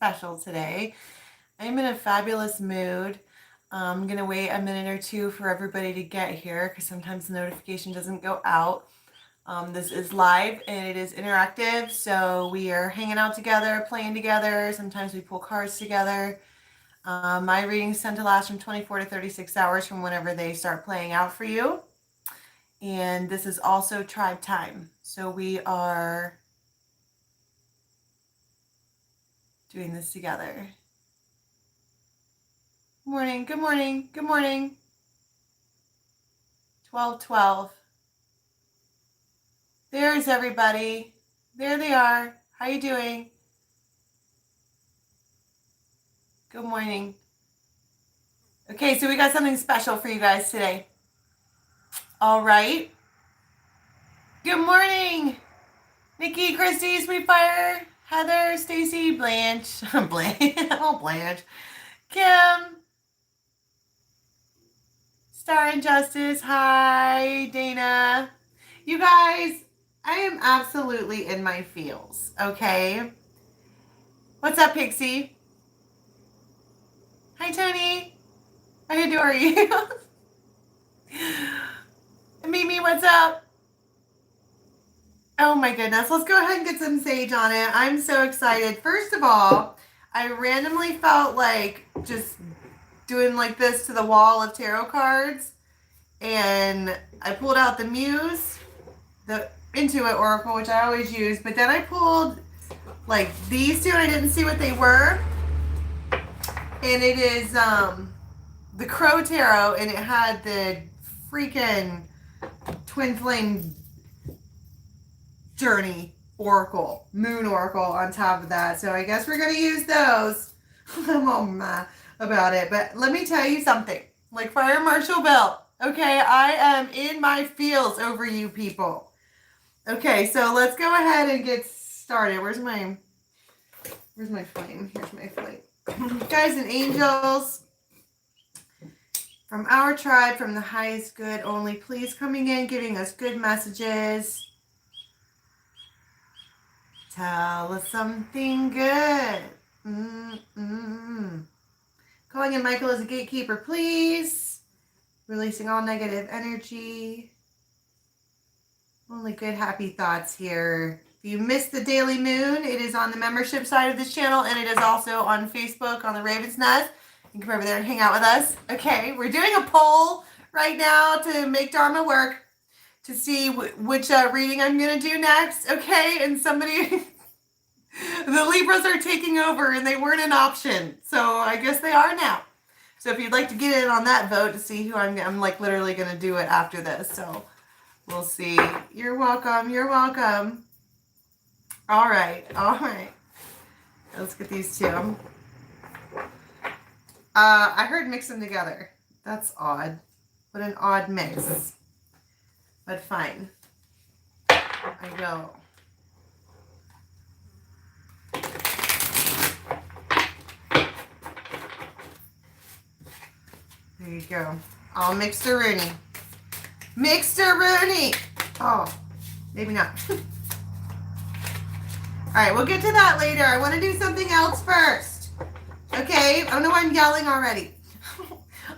special today. I'm in a fabulous mood. I'm going to wait a minute or two for everybody to get here because sometimes the notification doesn't go out. This is live and it is interactive, so we are hanging out together, playing together. Sometimes we pull cards together. My readings tend to last from 24 to 36 hours from whenever they start playing out for you. And this is also tribe time. So we are doing this together. Good morning, good morning, good morning. 12:12. There's everybody. There they are. How you doing? Good morning. Okay, so we got something special for you guys today. All right. Good morning. Nikki, Christy, Sweetfire, Heather, Stacy, Blanche, Blanche, Kim, Star and Justice, hi, Dana. You guys, I am absolutely in my feels, okay? What's up, Pixie? Hi, Tony. I adore you. Mimi, what's up? Oh my goodness, let's go ahead and get some sage on it. I'm so excited. First of all, I randomly felt like just doing like this to the wall of tarot cards, and I pulled out the Muse, the Intuit Oracle, which I always use, but then I pulled like these two and I didn't see what they were, and it is the Crow Tarot, and it had the freaking Twin Flame Journey Oracle, Moon Oracle on top of that. So I guess we're going to use those. I'm all mad about it. But let me tell you something. Like Fire Marshal Bill. Okay, I am in my feels over you people. Okay, so let's go ahead and get started. Where's my flame? Here's my flame. Guys and angels, from our tribe, from the highest good only, please coming in, giving us good messages. Tell us something good. Calling in Michael as a gatekeeper, please. Releasing all negative energy. Only good, happy thoughts here. If you missed the Daily Moon, it is on the membership side of this channel, and it is also on Facebook on the Raven's Nest. You can come over there and hang out with us. Okay, we're doing a poll right now to make Dharma work, to see which reading I'm going to do next, okay? And somebody, the Libras are taking over, and they weren't an option, so I guess they are now. So if you'd like to get in on that vote to see who I'm like literally going to do it after this, so we'll see. You're welcome, you're welcome. All right. Let's get these two. I heard mix them together. That's odd. What an odd mix. But fine. I go. There you go. All mixed-a-rooney. Mixed-a-rooney. Oh, maybe not. All right, we'll get to that later. I want to do something else first. Okay? I don't know why I'm yelling already.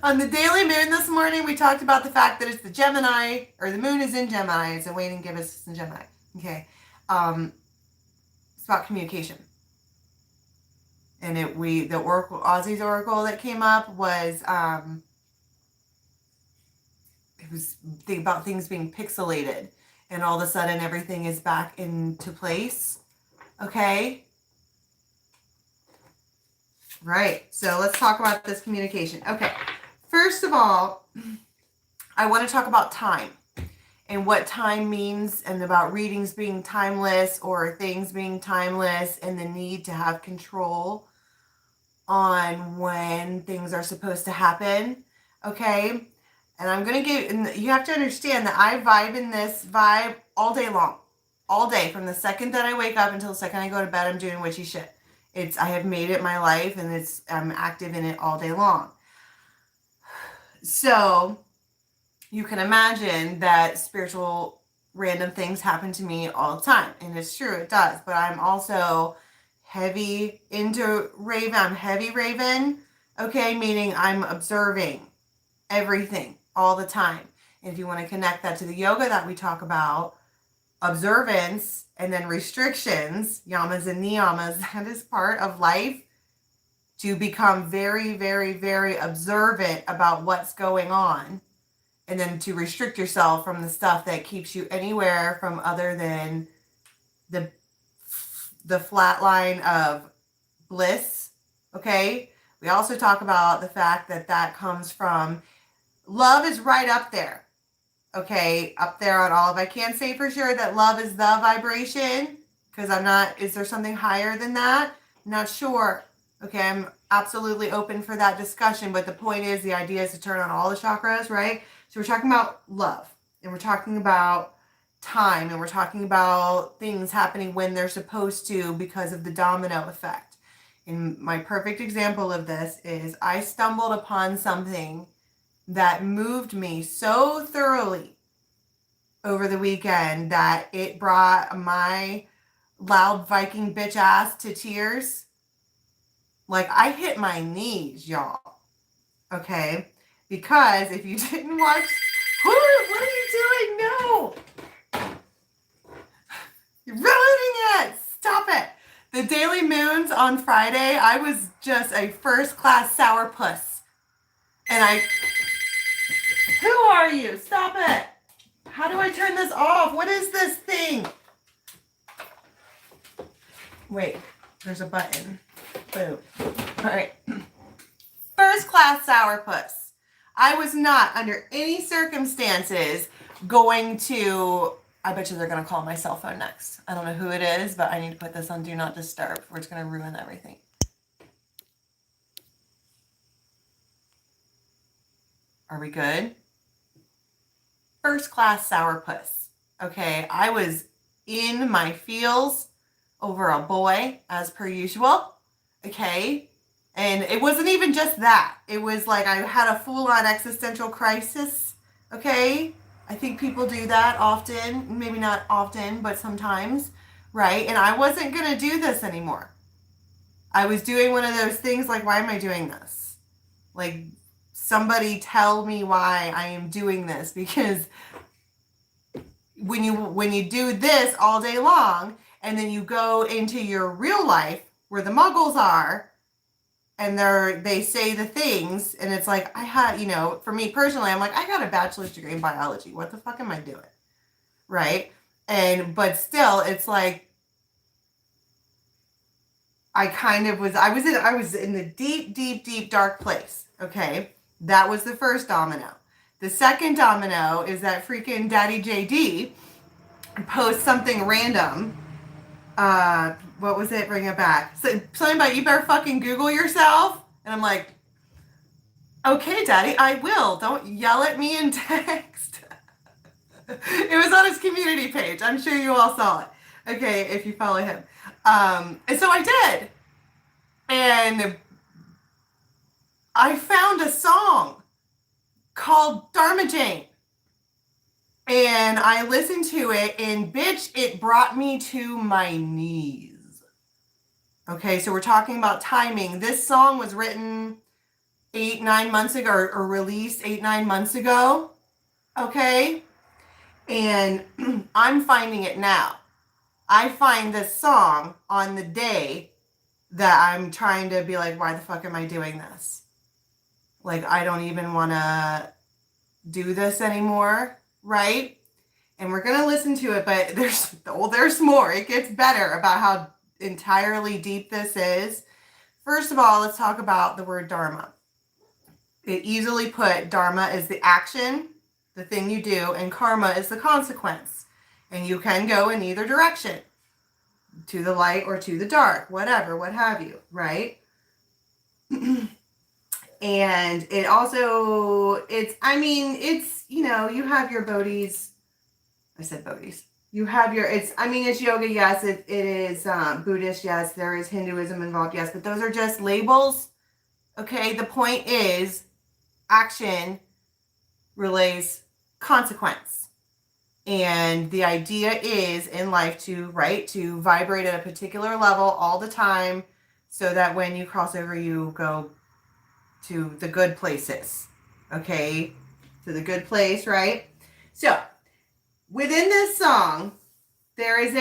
On the Daily Moon this morning, we talked about the fact that it's the Gemini, or the moon is in Gemini. It's a waning gibbous in Gemini. Okay. It's about communication. And the Oracle, Ozzy's Oracle that came up was, it was about things being pixelated. And all of a sudden, everything is back into place. Okay. Right. So let's talk about this communication. Okay. First of all, I want to talk about time and what time means, and about readings being timeless or things being timeless, and the need to have control on when things are supposed to happen. Okay. And I'm going to and you have to understand that I vibe in this vibe all day long. All day, from the second that I wake up until the second I go to bed, I'm doing witchy shit. I have made it my life, and I'm active in it all day long. So you can imagine that spiritual random things happen to me all the time. And it's true, it does. But I'm also heavy into Raven. I'm heavy Raven. Okay, meaning I'm observing everything all the time. And if you want to connect that to the yoga that we talk about, observance and then restrictions, yamas and niyamas, that is part of life, to become very, very, very observant about what's going on, and then to restrict yourself from the stuff that keeps you anywhere from other than the flat line of bliss. Okay, we also talk about the fact that that comes from love is right up there. Okay, up there on all of, I can't say for sure that love is the vibration, because I'm not, is there something higher than that? I'm not sure. Okay, I'm absolutely open for that discussion, but the point is, the idea is to turn on all the chakras, right? So we're talking about love, and we're talking about time, and we're talking about things happening when they're supposed to because of the domino effect. And my perfect example of this is I stumbled upon something that moved me so thoroughly over the weekend that it brought my loud Viking bitch ass to tears. Like, I hit my knees, y'all. Okay? Because if you didn't watch... What are you doing? No! You're ruining it! Stop it! The daily moons on Friday, I was just a first-class sourpuss. And who are you? Stop it! How do I turn this off? What is this thing? Wait, there's a button. Boom. All right. First-class sourpuss. I was not, under any circumstances, going to... I bet you they're going to call my cell phone next. I don't know who it is, but I need to put this on Do Not Disturb, or it's going to ruin everything. Are we good? First-class sourpuss. Okay, I was in my feels over a boy, as per usual. Okay, and it wasn't even just that. It was like I had a full-on existential crisis. Okay, I think people do that often. Maybe not often, but sometimes, right? And I wasn't going to do this anymore. I was doing one of those things like, why am I doing this? Like, somebody tell me why I am doing this, because when you do this all day long and then you go into your real life where the muggles are and they say the things, and it's like, I had, for me personally, I'm like, I got a bachelor's degree in biology. What the fuck am I doing? Right? But still, it's like, I was in the deep, deep, deep dark place. Okay. That was the first domino. The second domino is that freaking Daddy JD posts something random. What was it? Bring it back. So, something about, you better fucking Google yourself. And I'm like, okay, Daddy, I will. Don't yell at me in text. It was on his community page. I'm sure you all saw it. Okay, if you follow him. And so I did. And I found a song called Dharma Jane. And I listened to it, and bitch, it brought me to my knees. Okay, so we're talking about timing. This song was written 8-9 months ago, or released 8-9 months ago. Okay, and I'm finding it now. I find this song on the day that I'm trying to be like, why the fuck am I doing this? Like, I don't even want to do this anymore, right? And we're going to listen to it, but there's more. It gets better about how entirely deep this is. First of all, let's talk about the word dharma. It easily put, dharma is the action, the thing you do, and karma is the consequence. And you can go in either direction, to the light or to the dark, whatever, what have you, right? And it also, you have your bodhis. I said bodhis. You have your, it's yoga, yes. It is Buddhist, yes. There is Hinduism involved, yes. But those are just labels, okay? The point is, action relays consequence. And the idea is in life to, right, to vibrate at a particular level all the time so that when you cross over, you go to the good places, okay? To the good place, right? So within this song, there is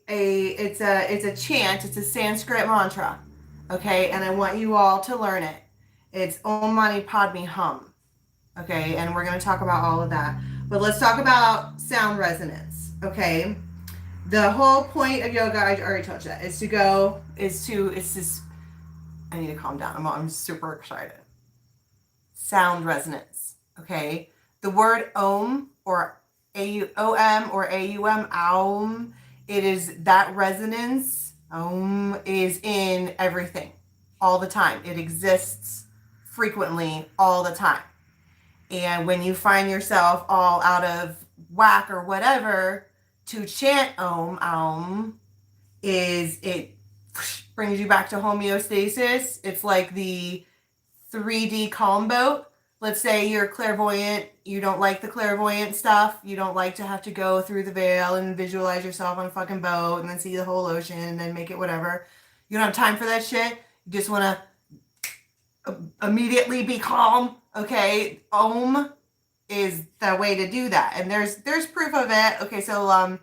it's a chant, it's a Sanskrit mantra, okay? And I want you all to learn it. It's Om Mani Padme Hum, okay? And we're going to talk about all of that. But let's talk about sound resonance, okay? The whole point of yoga, I already told you that, is I need to calm down. I'm super excited. Sound resonance, okay? The word Om or A-U-O-M or A-U-M, Aum, it is that resonance. Om is in everything all the time. It exists frequently all the time. And when you find yourself all out of whack or whatever, to chant Om, Aum, it brings you back to homeostasis. It's like the 3D calm boat. Let's say you're clairvoyant. You don't like the clairvoyant stuff. You don't like to have to go through the veil and visualize yourself on a fucking boat and then see the whole ocean and then make it whatever. You don't have time for that shit. You just want to immediately be calm. Okay, Om is the way to do that, and there's proof of it. Okay, so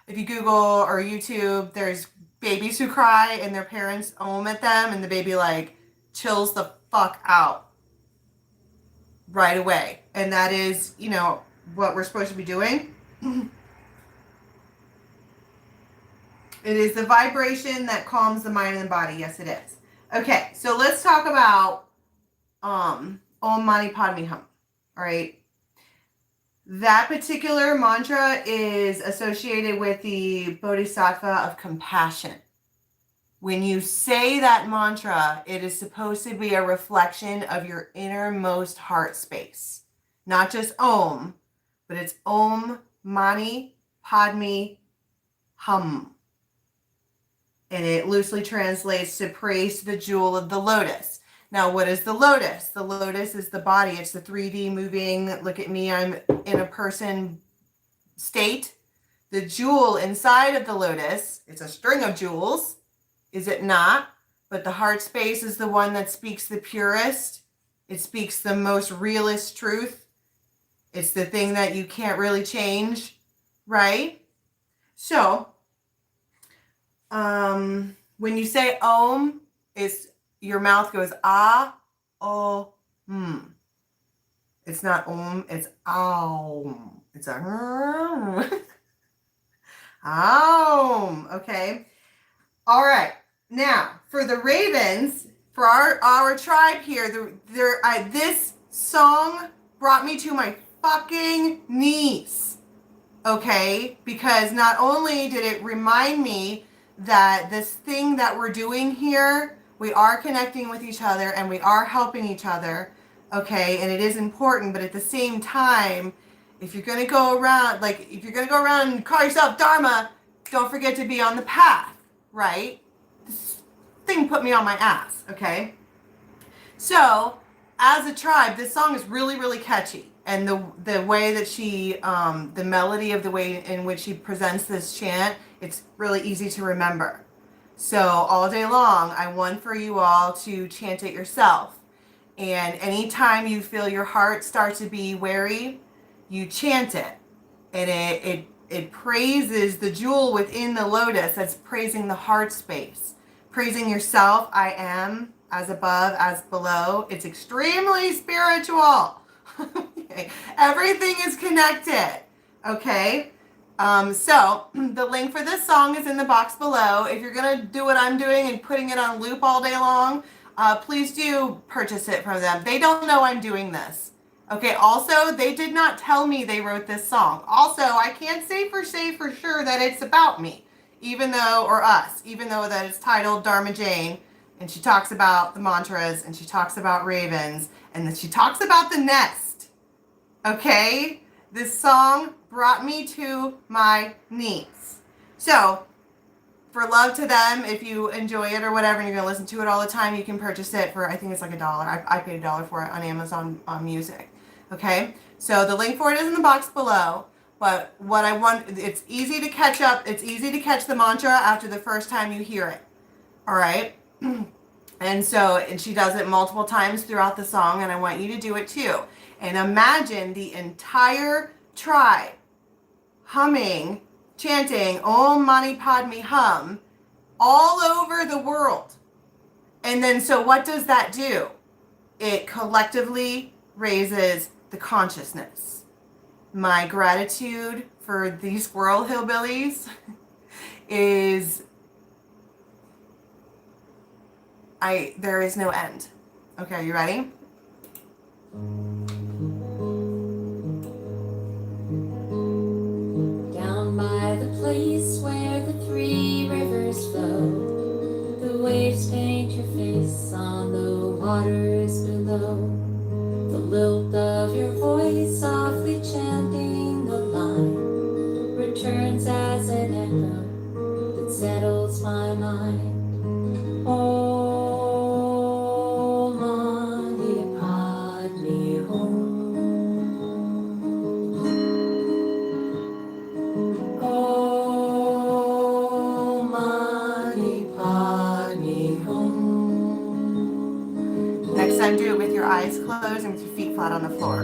if you Google or YouTube, there's babies who cry and their parents Om at them, and the baby like chills the fuck out right away, and that is, you know, what we're supposed to be doing. It is the vibration that calms the mind and the body. Yes, it is. Okay, so let's talk about Om Mani Padme Hum. All right. That particular mantra is associated with the Bodhisattva of compassion. When you say that mantra, it is supposed to be a reflection of your innermost heart space. Not just Om, but it's Om Mani Padme Hum. And it loosely translates to praise the jewel of the lotus. Now, what is the lotus? The lotus is the body. It's the 3D moving, look at me, I'm in a person state. The jewel inside of the lotus, it's a string of jewels, is it not? But the heart space is the one that speaks the purest. It speaks the most realist truth. It's the thing that you can't really change, right? So, when you say Om, your mouth goes ah, oh, It's not Om, it's Aum. It's a Aum. Okay. All right. Now, for the ravens, for our tribe here, this song brought me to my fucking knees. Okay? Because not only did it remind me that this thing that we're doing here, we are connecting with each other and we are helping each other, okay? And it is important, but at the same time, if you're going to go around, and call yourself Dharma, don't forget to be on the path, right? This thing put me on my ass, okay? So, as a tribe, this song is really, really catchy. And the way that she, the melody of the way in which she presents this chant, it's really easy to remember. So all day long, I want for you all to chant it yourself. And anytime you feel your heart start to be wary, you chant it. And it praises the jewel within the lotus. That's praising the heart space. Praising yourself, I am, as above, as below. It's extremely spiritual. Okay. Everything is connected. Okay. So the link for this song is in the box below. If you're going to do what I'm doing and putting it on loop all day long, please do purchase it from them. They don't know I'm doing this. Okay. Also, they did not tell me they wrote this song. Also, I can't say for sure that it's about me, even though that it's titled Dharma Jane, and she talks about the mantras, and she talks about ravens, and then she talks about the nest. Okay? This song brought me to my knees. So, for love to them, if you enjoy it or whatever, and you're going to listen to it all the time, you can purchase it for, I think it's like $1. I paid $1 for it on Amazon Music. Okay? So, the link for it is in the box below. But what I want, it's easy to catch up. It's easy to catch the mantra after the first time you hear it. All right. And she does it multiple times throughout the song, and I want you to do it too. And imagine the entire tribe humming, chanting Om Mani Padme Hum all over the world. And then, so what does that do? It collectively raises the consciousness. My gratitude for these squirrel hillbillies is, there is no end. Okay, are you ready? Down by the place where the three rivers flow, the waves paint your face on the waters below. The lilt of your voice softly chanting the line returns as an echo that settles my mind. Om Mani Padme Hum. Om Mani Padme Hum. Next time, do it with your eyes closed and with your feet flat on the floor.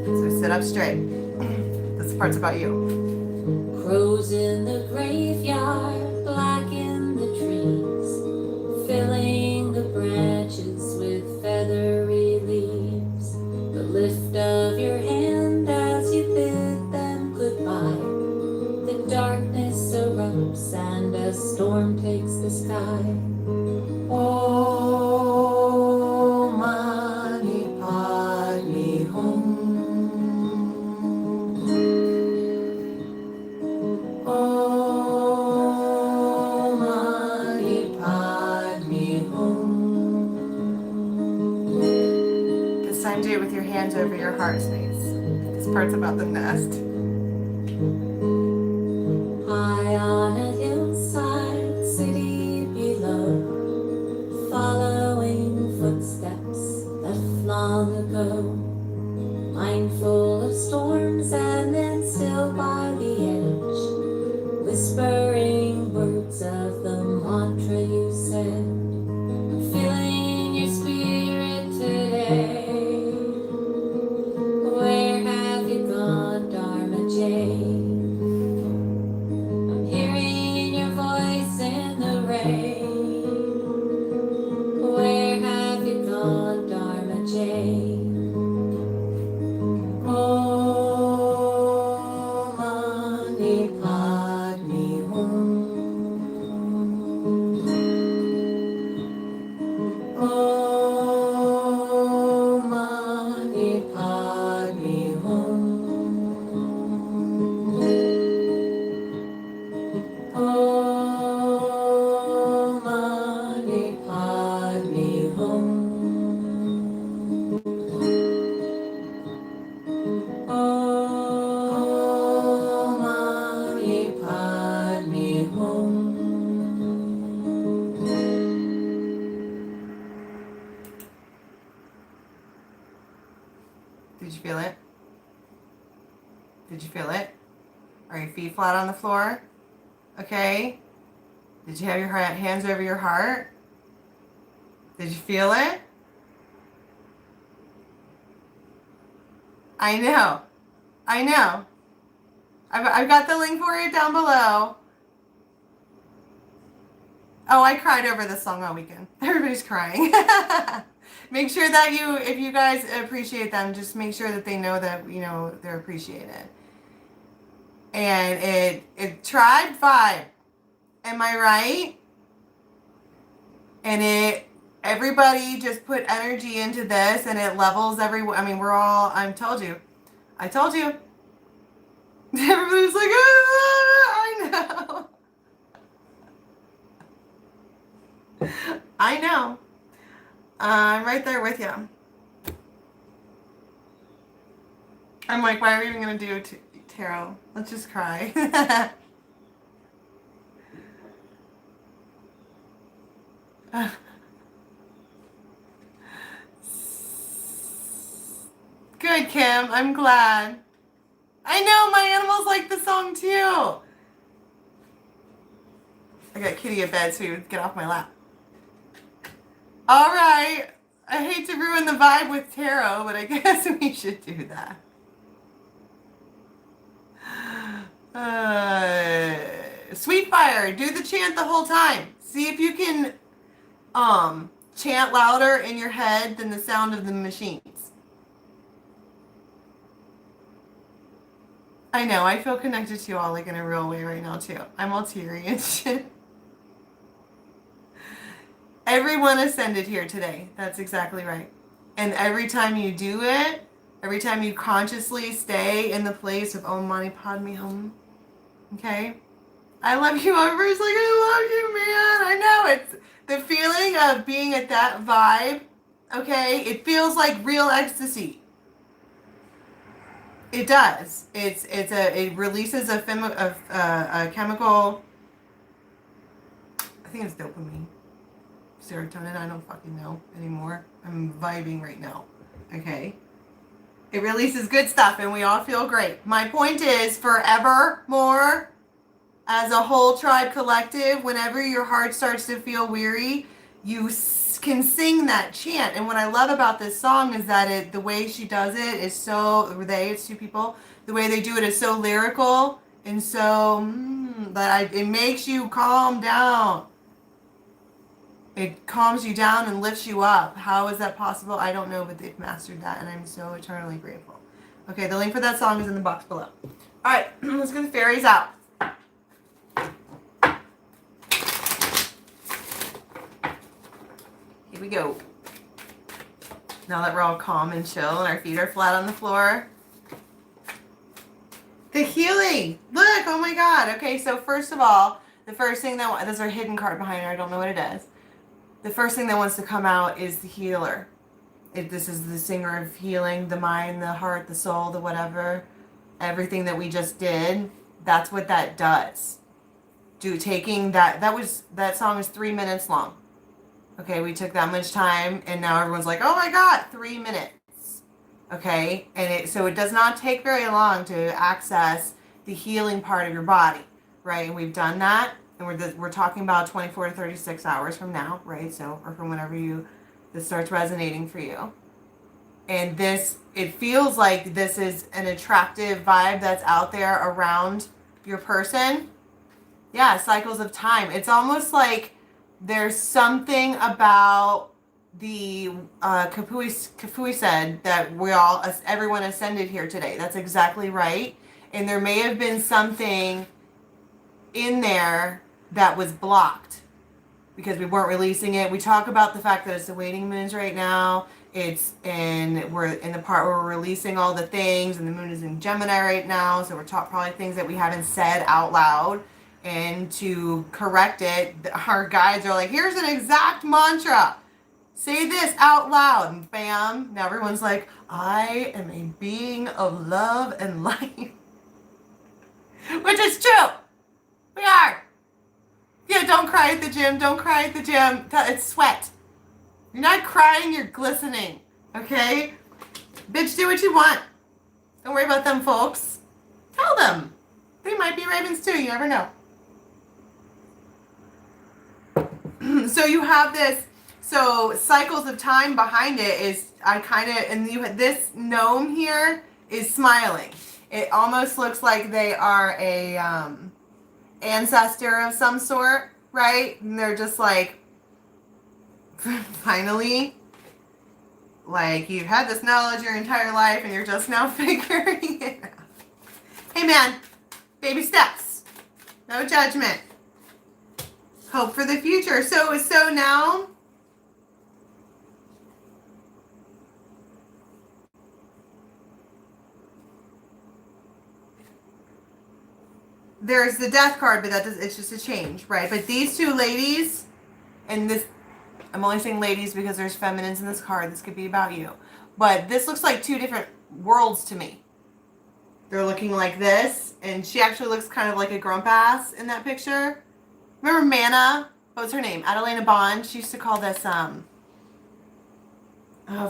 So sit up straight. This part's about you. Crows in the graveyard, black in the trees, filling the branches with feathery leaves. The lift of your hand as you bid them goodbye. The darkness erupts and a storm takes the sky. Om Mani Padme Hum. Om Mani Padme Hum. This time, do it with your hands over your heart space. This part's about the nest. High on a hillside, city below, following footsteps left long ago, mindful of storms and then still by the edge, whispering words of the mantra you said, feeling your spirit today. Where have you gone, Dharma Jane? I'm hearing your voice in the rain. Where have you gone, Dharma Jane? Om Mani Padme Hum. Om Mani Padme Hum. Om Mani Padme Hum. Om Mani Padme Hum. Did you feel it? Did you feel it? Are your feet flat on the floor? Okay. Did you have your hands over your heart? Did you feel it? I know. I know. I've got the link for it down below. Oh, I cried over this song all weekend. Everybody's crying. Make sure that if you guys appreciate them, just make sure that they know that, they're appreciated. And it tribe vibe. Am I right? And everybody just put energy into this, and it levels everyone. I mean, I told you. Everybody's like, I know. I know. I'm right there with you. I'm like, why are we even going to do tarot? Let's just cry. Good, Kim. I'm glad. I know, my animals like the song too. I got Kitty a bed so he would get off my lap. All right. I hate to ruin the vibe with tarot, but I guess we should do that. Sweet Fire, do the chant the whole time. See if you can chant louder in your head than the sound of the machines. I know, I feel connected to you all like in a real way right now too. I'm all teary and shit. Everyone ascended here today. That's exactly right. And every time you do it, every time you consciously stay in the place of Om Mani Padme Hum, okay? I love you. Everybody's like, I love you, man. I know. It's the feeling of being at that vibe, okay? It feels like real ecstasy. It does. It releases a chemical, I think it's dopamine. Serotonin, I don't fucking know anymore. I'm vibing right now. Okay? It releases good stuff and we all feel great. My point is, forevermore, as a whole tribe collective, whenever your heart starts to feel weary, you can sing that chant. And what I love about this song is that the way she does it is so, it's two people, the way they do it is so lyrical and so, it makes you calm down. It calms you down and lifts you up. How is that possible? I don't know, but they've mastered that, and I'm so eternally grateful. Okay, the link for that song is in the box below. All right, let's get the fairies out. Here we go. Now that we're all calm and chill and our feet are flat on the floor. The healing. Look, oh my God. Okay, so first of all, the first thing there's a hidden card behind her. I don't know what it is. The first thing that wants to come out is the healer. This is the singer of healing, the mind, the heart, the soul, the whatever. Everything that we just did, that's what that does. Taking that song is 3 minutes long. Okay, we took that much time and now everyone's like, oh my God, 3 minutes. Okay, and so it does not take very long to access the healing part of your body, right? And we've done that. And we're talking about 24 to 36 hours from now, right? So, or from whenever this starts resonating for you. And it feels like this is an attractive vibe that's out there around your person. Yeah, cycles of time. It's almost like there's something about the Kapui said that everyone ascended here today. That's exactly right. And there may have been something in there that was blocked because we weren't releasing it. We talk about the fact that it's the waning moons right now. We're in the part where we're releasing all the things, and the moon is in Gemini right now, so we're talking probably things that we haven't said out loud. And to correct it, our guides are like, here's an exact mantra. Say this out loud, and bam, now everyone's like, I am a being of love and light. Which is true. We are. Yeah, don't cry at the gym. Don't cry at the gym. It's sweat. You're not crying, you're glistening. Okay? Bitch, do what you want. Don't worry about them folks. Tell them. They might be ravens too. You never know. So you have this. So cycles of time behind it is, this gnome here is smiling. It almost looks like they are a ancestor of some sort, right? And they're just like, finally, like you've had this knowledge your entire life and you're just now figuring it out. Hey man, baby steps, no judgment, hope for the future. So now there's the death card, but it's just a change, right? But these two ladies, and this, I'm only saying ladies because there's feminines in this card. This could be about you. But this looks like two different worlds to me. They're looking like this, and she actually looks kind of like a grump ass in that picture. Remember Mana? What was her name? Adelina Bond. She used to call this,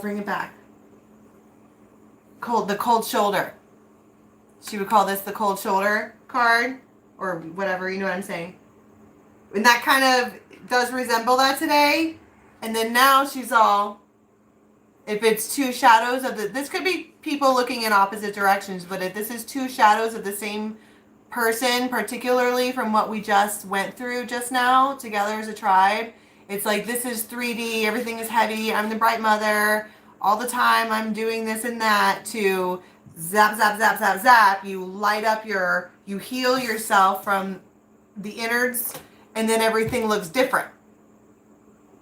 bring it back. The cold shoulder. She would call this the cold shoulder card or whatever, you know what I'm saying? And that kind of does resemble that today. And then now she's all, if it's two shadows of this could be people looking in opposite directions, but if this is two shadows of the same person, particularly from what we just went through just now together as a tribe, it's like this is 3D, everything is heavy, I'm the bright mother, all the time I'm doing this and that, to zap, zap, zap, zap, zap, you light up you heal yourself from the innards, and then everything looks different.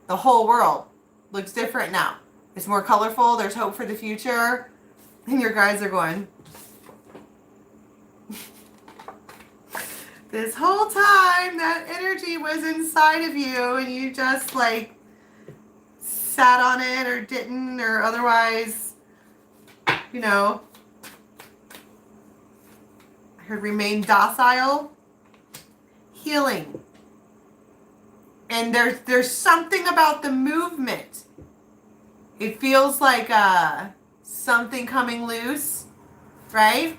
The whole world looks different now. It's more colorful, there's hope for the future, and your guides are going, this whole time that energy was inside of you and you just like sat on it or didn't, or otherwise, you know, I heard remain docile, healing. And there's something about the movement. It feels like something coming loose, right?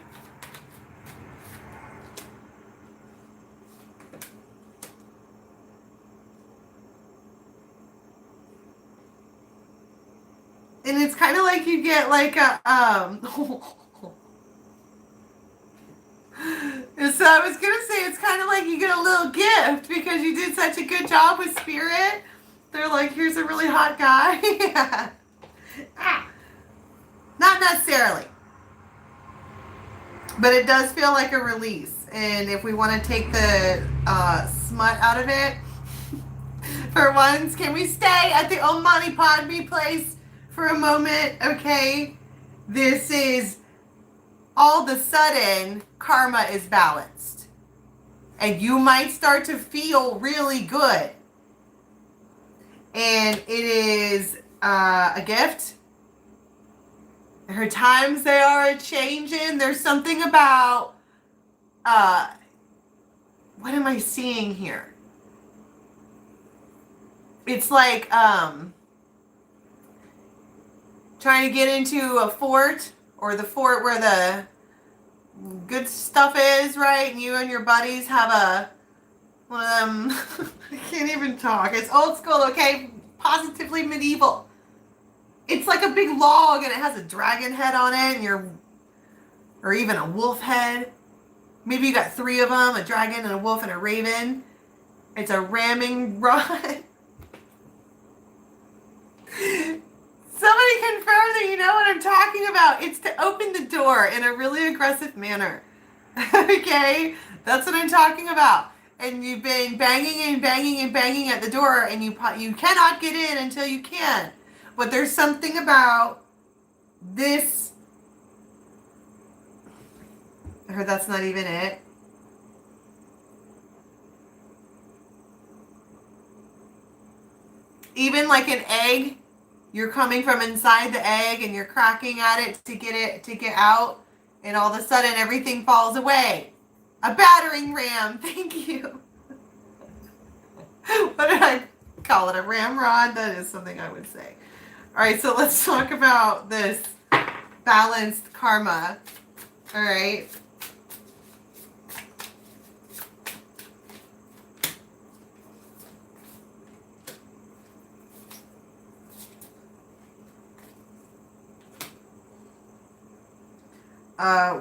And it's kind of like you get like a so I was gonna say it's kind of like you get a little gift because you did such a good job with spirit. They're like, here's a really hot guy. Not necessarily, but it does feel like a release. And if we want to take the smut out of it, for once, can we stay at the Omani Padme place for a moment? Okay, this is all of a sudden karma is balanced, and you might start to feel really good, and it is a gift. Her times, they are changing. There's something about what am I seeing here? It's like trying to get into a fort, or the fort where the good stuff is, right? And you and your buddies have one of them. I can't even talk. It's old school, okay? Positively medieval. It's like a big log and it has a dragon head on it, and or even a wolf head. Maybe you got 3 of them, a dragon and a wolf and a raven. It's a ramming rod. Somebody confirm that you know what I'm talking about. It's to open the door in a really aggressive manner. Okay? That's what I'm talking about. And you've been banging and banging and banging at the door, and you cannot get in until you can. But there's something about this. I heard that's not even it. Even like an egg, you're coming from inside the egg and you're cracking at it to get out, and all of a sudden everything falls away. A battering ram, thank you. What did I call it? A ramrod? That is something I would say. All right, so let's talk about this balanced karma. All right.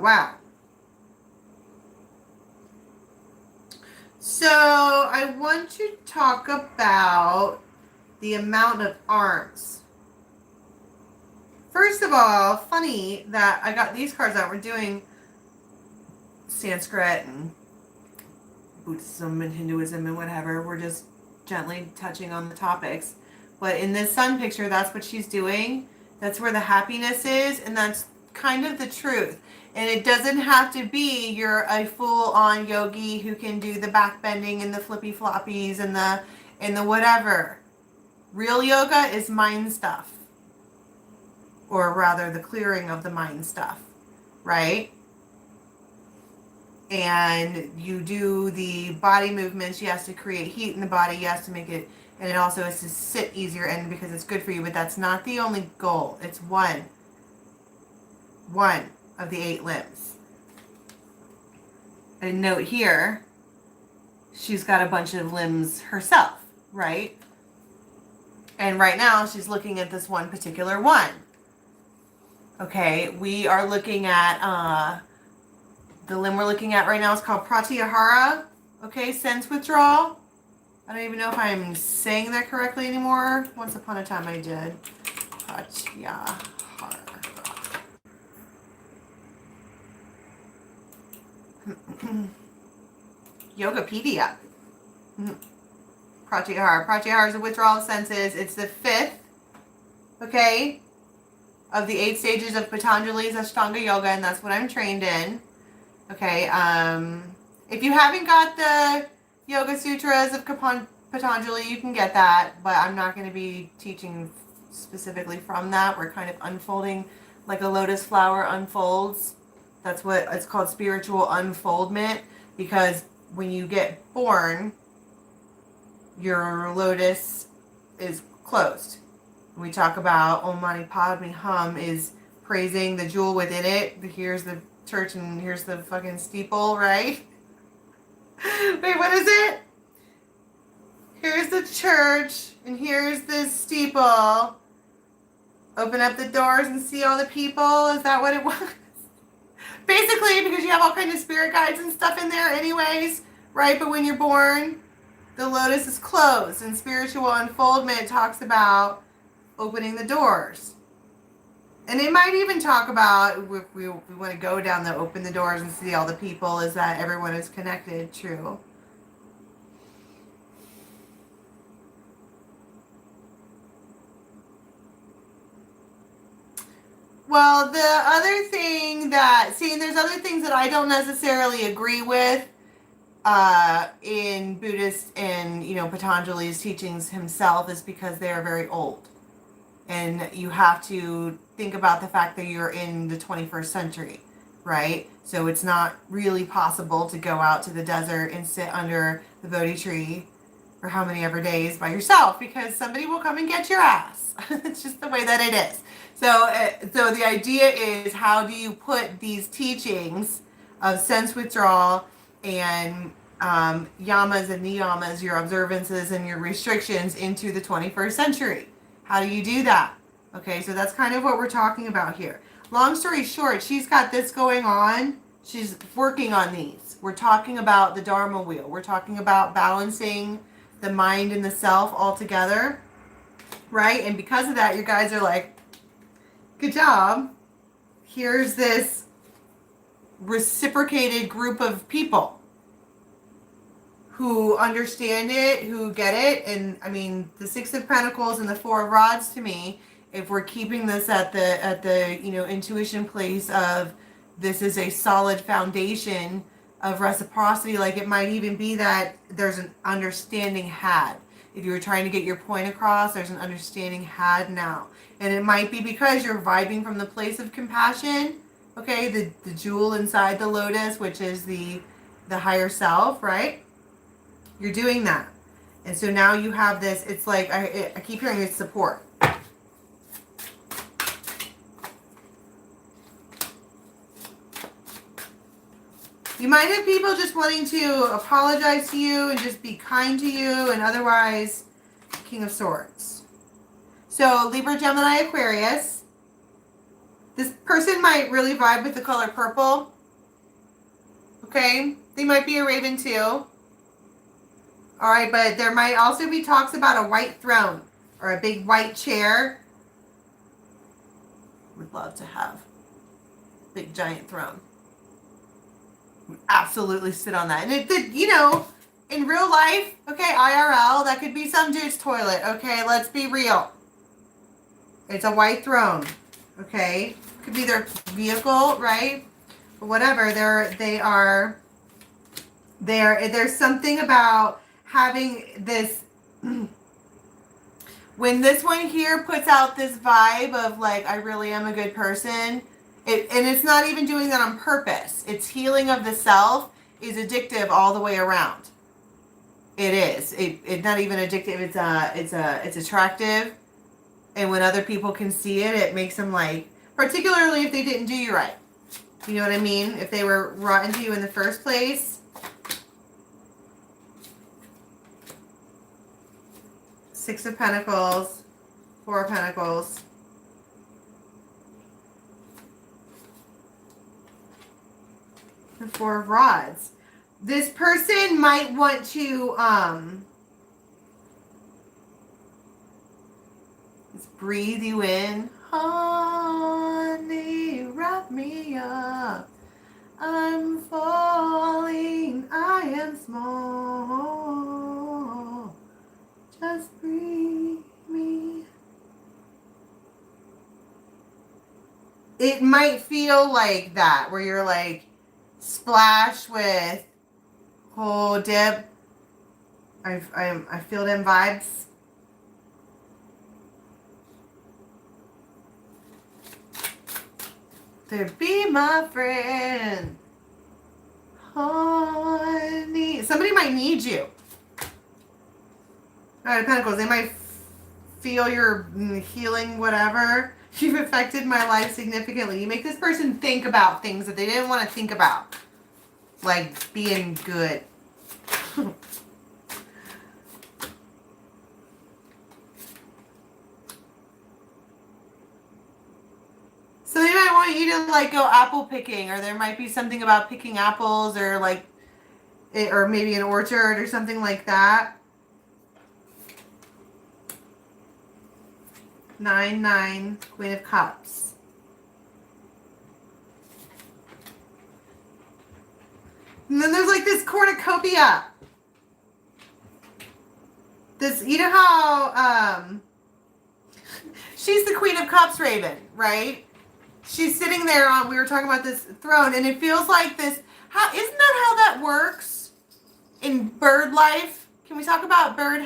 Wow. So I want to talk about the amount of arms. First of all, funny that I got these cards out. We're doing Sanskrit and Buddhism and Hinduism and whatever. We're just gently touching on the topics. But in this sun picture, that's what she's doing. That's where the happiness is, and that's kind of the truth. And it doesn't have to be you're a full-on yogi who can do the back bending and the flippy floppies and the whatever. Real yoga is mind stuff, or rather the clearing of the mind stuff, right? And you do the body movements. You have to create heat in the body. You have to make it, and it also is to sit easier, and because it's good for you. But that's not the only goal. It's one of the 8 limbs. a note here, she's got a bunch of limbs herself, right? And right now she's looking at this one particular one. Okay, we are looking at, the limb we're looking at right now is called Pratyahara. Okay, sense withdrawal. I don't even know if I'm saying that correctly anymore. Once upon a time I did. Pratyahara. Yogapedia. Pratyahara. Pratyahara is a withdrawal of senses. It's the 5th, okay, of the 8 stages of Patanjali's Ashtanga Yoga, and that's what I'm trained in. Okay, if you haven't got the Yoga Sutras of Patanjali, you can get that, but I'm not going to be teaching specifically from that. We're kind of unfolding like a lotus flower unfolds. That's what it's called, spiritual unfoldment, because when you get born, your lotus is closed. We talk about Om Mani Padme Hum is praising the jewel within it. Here's the church and here's the fucking steeple, right? Wait, what is it? Here's the church and here's the steeple. Open up the doors and see all the people. Is that what it was? Basically, because you have all kinds of spirit guides and stuff in there anyways, right? But when you're born, the lotus is closed, and spiritual unfoldment talks about opening the doors. And it might even talk about, if we want to go down the open the doors and see all the people, is that everyone is connected. True. Well, the other thing that, see, and there's other things that I don't necessarily agree with in Buddhist and, Patanjali's teachings himself, is because they are very old. And you have to think about the fact that you're in the 21st century, right? So it's not really possible to go out to the desert and sit under the Bodhi tree for how many ever days by yourself, because somebody will come and get your ass. It's just the way that it is. So the idea is, how do you put these teachings of sense withdrawal and yamas and niyamas, your observances and your restrictions, into the 21st century? How do you do that? Okay, so that's kind of what we're talking about here. Long story short, she's got this going on. She's working on these. We're talking about the Dharma wheel. We're talking about balancing the mind and the self all together, right? And because of that, you guys are like, good job. Here's this reciprocated group of people who understand it, who get it. And I mean, the 6 of Pentacles and the 4 of Rods, to me, if we're keeping this at the intuition place of, this is a solid foundation of reciprocity, like it might even be that there's an understanding had. If you were trying to get your point across, there's an understanding had now. And it might be because you're vibing from the place of compassion, okay, the jewel inside the lotus, which is the higher self, right? You're doing that. And so now you have this, it's like, I keep hearing it's support. You might have people just wanting to apologize to you and just be kind to you, and otherwise, King of Swords. So Libra, Gemini, Aquarius. This person might really vibe with the color purple. Okay? They might be a raven too. Alright, but there might also be talks about a white throne or a big white chair. Would love to have a big giant throne. Would absolutely sit on that. And it, in real life, okay, IRL, that could be some dude's toilet. Okay, let's be real. It's a white throne. Okay, could be their vehicle, right? But whatever. There's something about having this. When this one here puts out this vibe of like, I really am a good person. And it's not even doing that on purpose. It's healing of the self is addictive all the way around. It is. It's not even addictive. It's attractive. And when other people can see it, it makes them like, particularly if they didn't do you right. You know what I mean? If they were rotten to you in the first place. Six of Pentacles, Four of Pentacles. The Four of Rods. This person might want to just breathe you in. Honey, wrap me up. I'm falling. I am small. Just breathe me. It might feel like that, where you're like splash with whole dip. I feel them vibes. To be my friend, honey. Somebody might need you. Alright, Pentacles, they might feel your healing, whatever. You've affected my life significantly. You make this person think about things that they didn't want to think about. Like being good. So they might want you to like go apple picking, or there might be something about picking apples, or like, or maybe an orchard or something like that. 9-9, Queen of Cups. And then there's like this cornucopia. This, you know how she's the Queen of Cups Raven, right? She's sitting there on, we were talking about this throne, and it feels like this, how, isn't that how that works in bird life? Can we talk about bird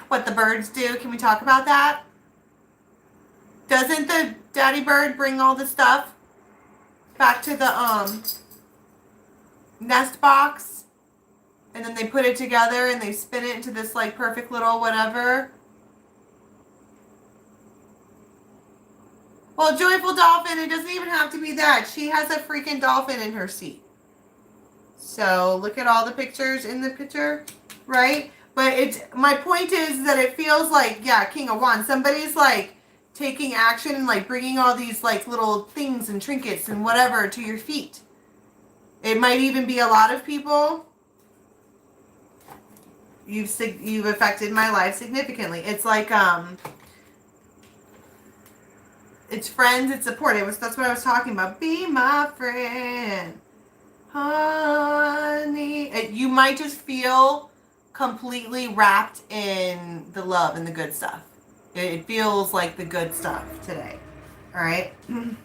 what the birds do? Can we talk about that? Doesn't the daddy bird bring all the stuff back to the nest box, and then they put it together and they spin it into this like perfect little whatever? Well, Joyful Dolphin, it doesn't even have to be that. She has a freaking dolphin in her seat. So look at all the pictures in the picture, right? But it's, my point is that it feels like, yeah, King of Wands. Somebody's like taking action and like bringing all these like little things and trinkets and whatever to your feet. It might even be a lot of people. You've affected my life significantly. It's like it's friends, it's support. That's what I was talking about. Be my friend, honey. You might just feel completely wrapped in the love and the good stuff. It feels like the good stuff today. All right. I'm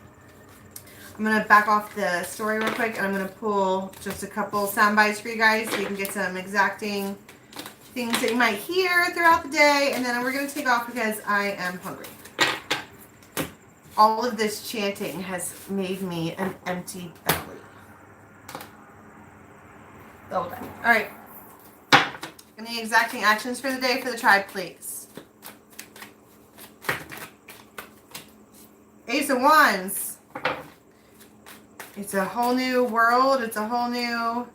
going to back off the story real quick, and I'm going to pull just a couple sound bites for you guys so you can get some exacting things that you might hear throughout the day, and then we're going to take off because I am hungry. All of this chanting has made me an empty belly. Okay. All right. Any exacting actions for the day for the tribe, please? Ace of Wands. It's a whole new world. It's a whole new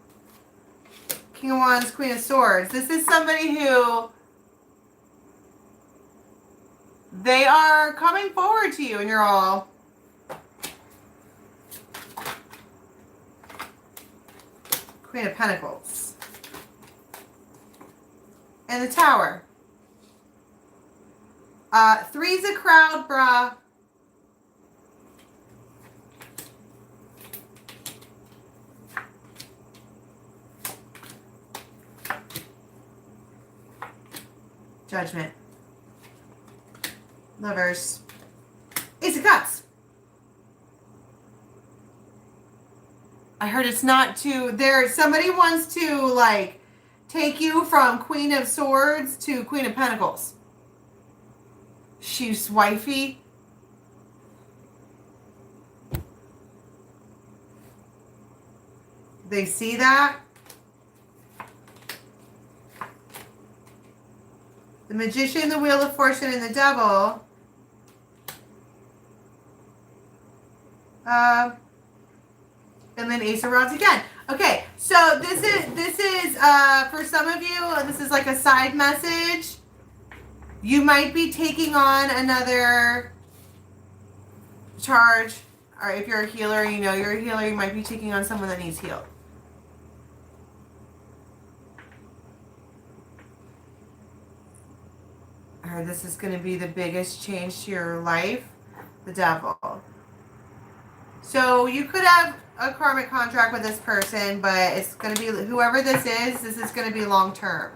King of Wands, Queen of Swords. This is somebody who they are coming forward to you, and you're all Queen of Pentacles. And the Tower. Three's a crowd, brah. Judgment. Lovers. Ace of Cups. I heard it's not too, somebody wants to like take you from Queen of Swords to Queen of Pentacles. She's wifey. They see that. The Magician, the Wheel of Fortune, and the Devil. And then Ace of Rods again. Okay, so this is for some of you, this is like a side message. You might be taking on another charge, or if you're a healer, you know you're a healer, you might be taking on someone that needs healed. Or this is going to be the biggest change to your life, the Devil. So you could have a karmic contract with this person, but it's going to be, whoever this is going to be long term.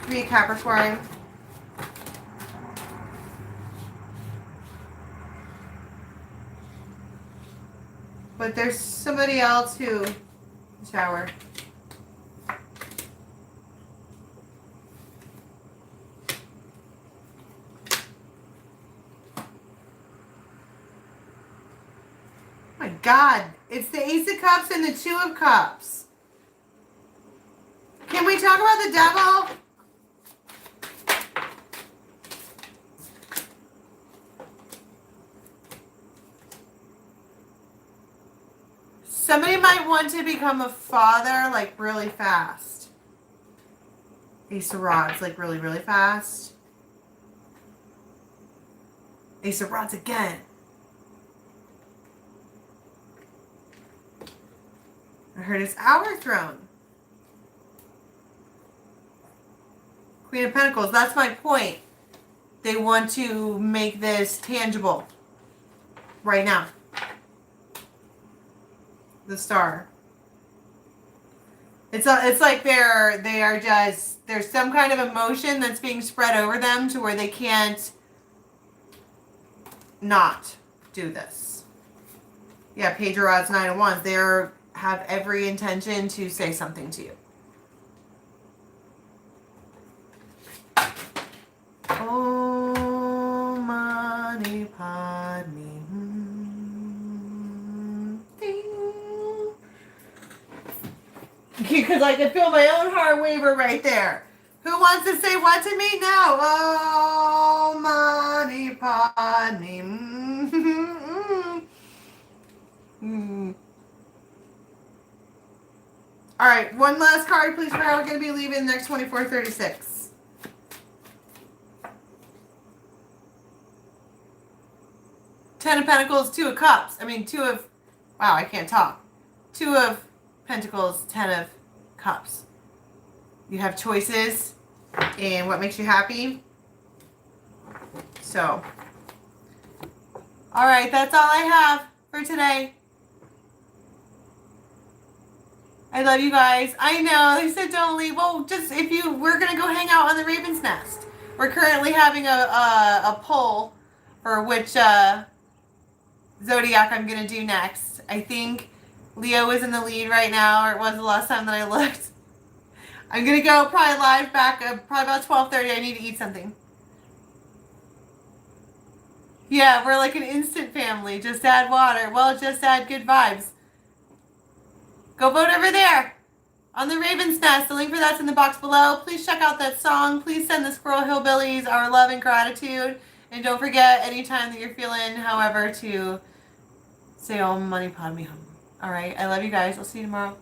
Be a Capricorn. But there's somebody else who, shower. My God, it's the Ace of Cups and the Two of Cups. Can we talk about the Devil? Somebody might want to become a father, like, really fast. Ace of Rods, like, really, really fast. Ace of Rods again. I heard it's Hour Throne. Queen of Pentacles, that's my point. They want to make this tangible right now. The Star. It's like they are just, there's some kind of emotion that's being spread over them to where they can't not do this. Yeah, Page of Rods, Nine of Wands. They have every intention to say something to you. Oh, Mani Padme. Because I can feel my own heart waver right there. Who wants to say what to me now? Oh, Mani Padme. All right, one last card, please, for how we're going to be leaving the next 24:36. Ten of Pentacles, Two of Cups. Wow, I can't talk. Two of Pentacles, Ten of Cups. You have choices in what makes you happy. So, all right, that's all I have for today. I love you guys. I know, they said don't leave. Well, just we're going to go hang out on the Raven's Nest. We're currently having a poll for which zodiac I'm going to do next. I think Leo is in the lead right now, or it was the last time that I looked. I'm going to go probably live back, probably about 12:30. I need to eat something. Yeah, we're like an instant family. Just add water. Well, just add good vibes. Go vote over there on the Raven's Nest. The link for that's in the box below. Please check out that song. Please send the Squirrel Hillbillies our love and gratitude. And don't forget, anytime that you're feeling, however, to say, oh, Mani Padme Hum. All right. I love you guys. I'll see you tomorrow.